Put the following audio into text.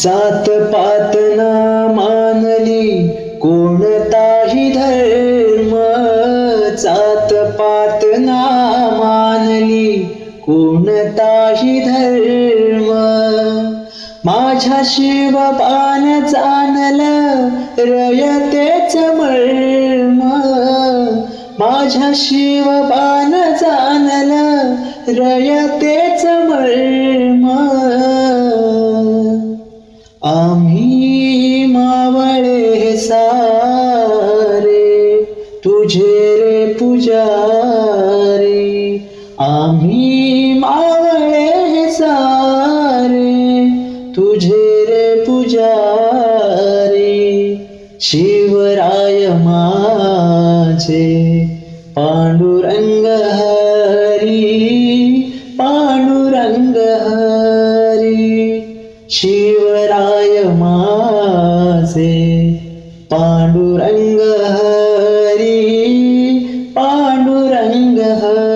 जात पात ना मानली कोणताही धर्म, जात पात ना मानली कोणताही धर्म. माझ्या शिवबान जाणलं रयतेच मर्म, माझ्या शिवबान जाणलं रयतेच मर्म. आम्ही मावळे सारे तुझे रे पुजारी, आम्ही मावळे सारे तुझे रे पुजारी. शिवराय माझे पांडुरंग हरी, पांडुरंग हरी. शिवराय माझे पांडुरंग हरी, पांडुरंग हरी.